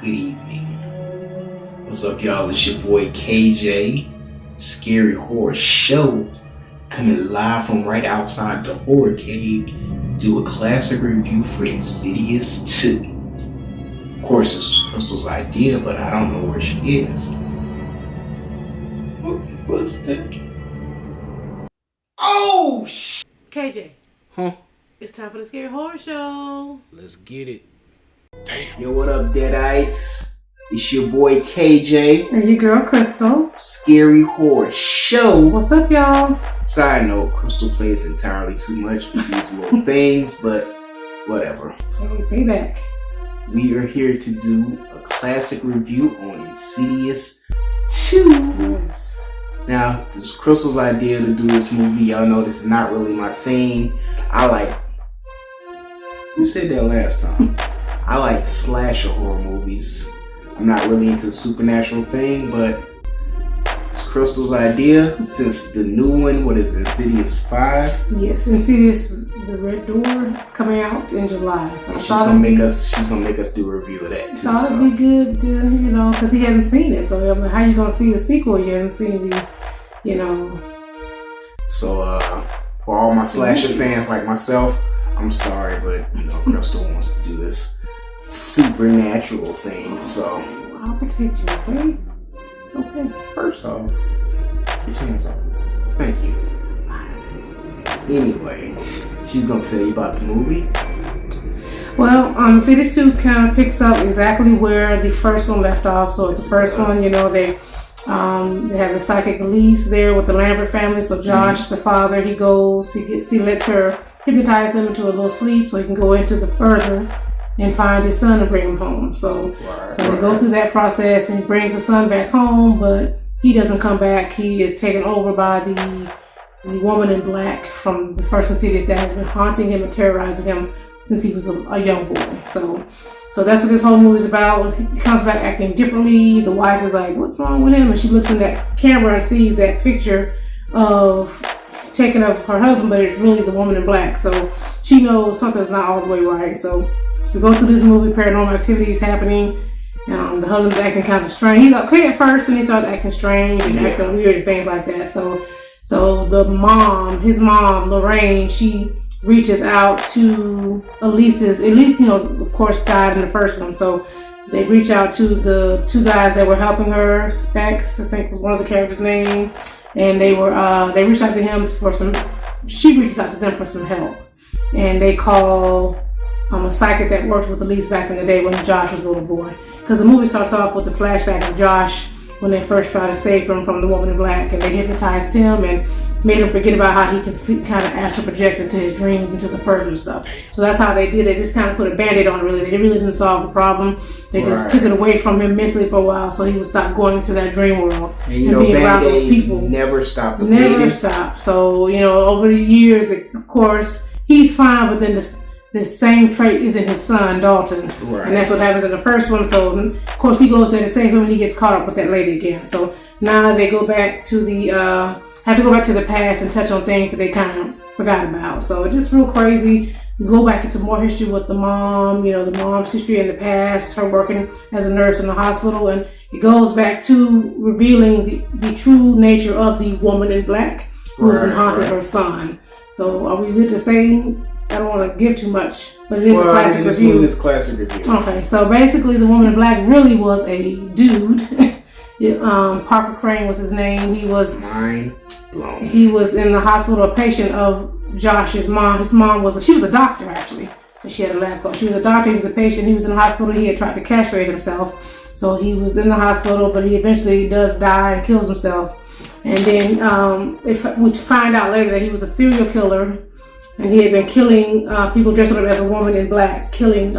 Good evening. What's up, y'all? It's your boy KJ, Scary Horror Show, coming live from right outside the horror cave. Do a classic review for Insidious 2. Of course, this was Crystal's idea, but I don't know where she is. What's that? Oh, KJ. Huh? It's time for the Scary Horror Show. Let's get it. Damn. Yo, what up, Deadites? It's your boy KJ. And your girl Crystal. Scary Horror Show. What's up, y'all? Side note, Crystal plays entirely too much with these little things, but whatever. Payback. We are here to do a classic review on Insidious 2. Yes. Now, this is Crystal's idea to do this movie. Y'all know this is not really my thing. You said that last time. I like slasher horror movies. I'm not really into the supernatural thing, but it's Crystal's idea. Since the new one, what is it, Insidious 5? Yes, Insidious, the Red Door, is coming out in July. So she's gonna make us do a review of that too. Thought it'd be good to, because he hasn't seen it. So how you gonna see the sequel? You haven't seen the, So for all my slasher fans like myself, I'm sorry, but Crystal wants to do this supernatural thing, so I'll protect you, okay? It's okay. First off, put your hands off. Thank you. Anyway, she's gonna tell you about the movie. Well, Insidious 2 kind of picks up exactly where the first one left off. So the first one, they have the psychic Elise there with the Lambert family. So Josh, the father, he lets her hypnotize him into a little sleep so he can go into the further and find his son and bring him home. So they go through that process and he brings the son back home, but he doesn't come back. He is taken over by the woman in black from the first Insidious that has been haunting him and terrorizing him since he was a young boy. So that's what this whole movie is about. He comes back acting differently. The wife is like, what's wrong with him? And she looks in that camera and sees that picture of taken of her husband, but it's really the woman in black. So she knows something's not all the way right. So we go through this movie, paranormal activity is happening. The husband's acting kind of strange. He's okay at first, then he starts acting strange and acting weird and things like that. So his mom, Lorraine, she reaches out to Elise, of course, died in the first one. So they reach out to the two guys that were helping her. Specs, I think was one of the characters' name. And they reached out to him she reached out to them for some help. And they call a psychic that worked with Elise back in the day when Josh was a little boy. Because the movie starts off with the flashback of Josh when they first tried to save him from the woman in black. And they hypnotized him and made him forget about how he can kind of astral project into his dreams, into the further stuff. So that's how they did it. Just kind of put a band-aid on it, really. They really didn't solve the problem. They just took it away from him mentally for a while so he would stop going into that dream world and being around those people. Never stop the bleeding. Never stop. So, over the years, of course, he's fine, but then the same trait is in his son, Dalton. Right. And that's what happens in the first one. So, of course, he goes there to save him and he gets caught up with that lady again. So now they go back to have to go back to the past and touch on things that they kind of forgot about. So it's just real crazy. Go back into more history with the mom, the mom's history in the past, her working as a nurse in the hospital. And it goes back to revealing the true nature of the woman in black who's been haunting her son. So are we good to say? I don't want to give too much, but it is a classic review. This movie is classic review. Okay, so basically the woman in black really was a dude. Parker Crane was his name. He was He was in the hospital, a patient of Josh's mom. His mom she was a doctor actually. So she had a lab coat. She was a doctor. He was a patient. He was in the hospital. He had tried to castrate himself. So he was in the hospital, but he eventually does die and kills himself. And then we find out later that he was a serial killer. And he had been killing people dressed up as a woman in black, killing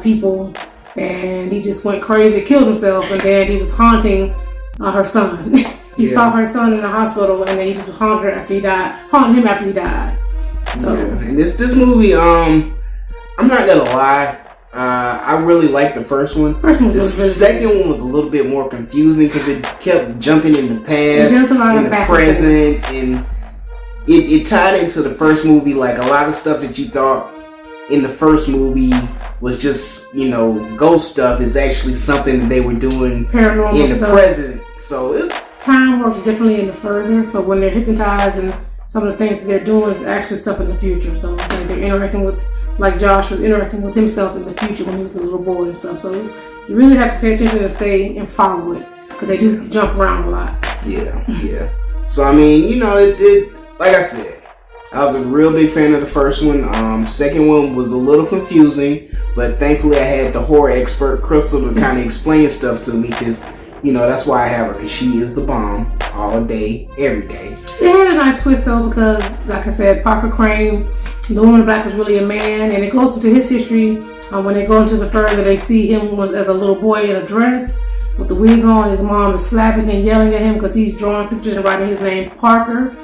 people. And he just went crazy, killed himself. And then he was haunting her son. He saw her son in the hospital, and then he just haunted him after he died. So, and this movie, I'm not gonna lie, I really liked the first one. The second one was a little bit more confusing because it kept jumping in the past, in the present, and it tied into the first movie. Like a lot of stuff that you thought in the first movie was just, ghost stuff, is actually something that they were doing paranormal in the stuff. present. So time works differently in the further. So when they're hypnotized and some of the things that they're doing is actually stuff in the future. So it's like they're interacting with, like Josh was interacting with himself in the future when he was a little boy and stuff. So you really have to pay attention and stay and follow it because they do jump around a lot. Yeah. So I mean, it like I said, I was a real big fan of the first one. Second one was a little confusing, but thankfully I had the horror expert Crystal to kind of explain stuff to me because, that's why I have her, because she is the bomb all day, every day. It had a nice twist though because, like I said, Parker Crane, the woman in black, was really a man, and it goes into his history. When they go into the further, they see him as a little boy in a dress with the wig on. His mom is slapping and yelling at him because he's drawing pictures and writing his name Parker.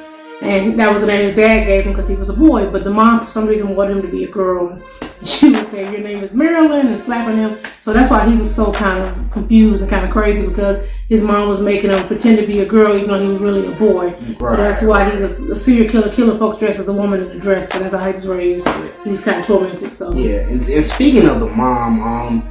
And that was the name his dad gave him because he was a boy. But the mom, for some reason, wanted him to be a girl. And she was saying, "Your name is Marilyn," and slapping him. So that's why he was so kind of confused and kind of crazy, because his mom was making him pretend to be a girl even though he was really a boy. Right. So that's why he was a serial killer. Killer folks dressed as a woman in a dress, but that's how he was raised. He was kind of tormented. So yeah. And speaking of the mom,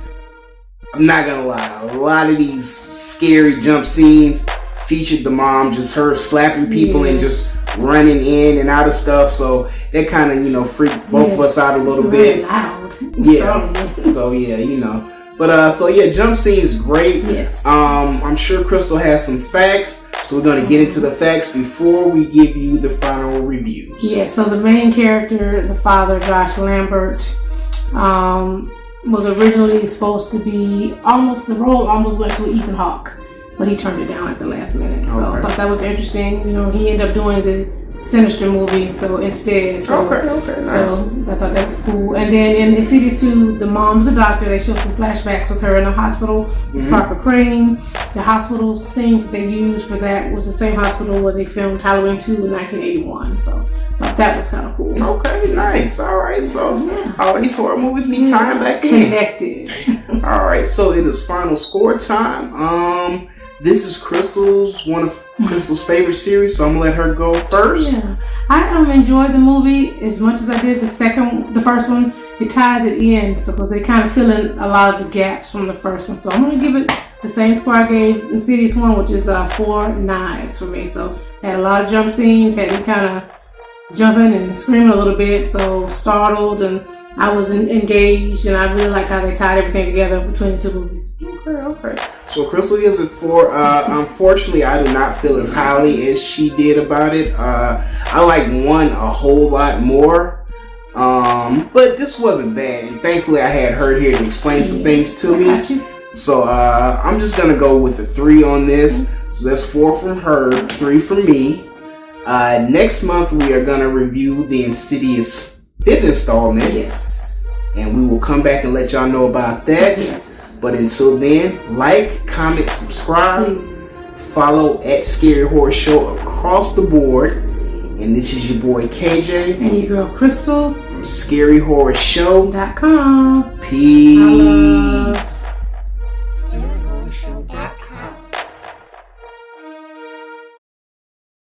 I'm not gonna lie, a lot of these scary jump scenes featured the mom, just her slapping people and just running in and out of stuff. So that kind of, freaked both of us out a little bit. Loud. So But jump scenes great. Yes. I'm sure Crystal has some facts. So we're going to get into the facts before we give you the final reviews. Yeah, so the main character, the father, Josh Lambert, was originally supposed to be the role almost went to Ethan Hawke, but he turned it down at the last minute. So I thought that was interesting. He ended up doing the Sinister movie, so instead. So, okay, nice. So I thought that was cool. And then in Insidious 2, the mom's a doctor. They show some flashbacks with her in the hospital with Parker Crane. The hospital scenes that they used for that was the same hospital where they filmed Halloween 2 in 1981. So I thought that was kind of cool. Okay, nice. All right, so all these horror movies be tying back in. Connected. All right, so it is final score time. This is one of Crystal's favorite series, so I'm gonna let her go first. Yeah, I enjoyed the movie as much as I did the first one. It ties it in, so because they kind of fill in a lot of the gaps from the first one. So I'm gonna give it the same score I gave Insidious 1, which is 4 knives for me. So had a lot of jump scenes, had me kind of jumping and screaming a little bit, so startled, and I was engaged, and I really liked how they tied everything together between the two movies. Okay. So Crystal gives it 4. Unfortunately, I do not feel as highly as she did about it. I like 1 a whole lot more. But this wasn't bad, and thankfully I had her here to explain some things to me. So I'm just gonna go with a 3 on this. So that's 4 from her, 3 from me. Next month we are gonna review the Insidious 5th installment. Yes. And we will come back and let y'all know about that. Yes. But until then, like, comment, subscribe, Please. Follow at Scary Horror Show across the board. And this is your boy KJ. And your girl Crystal. From scaryhorrorshow.com. .com. Peace.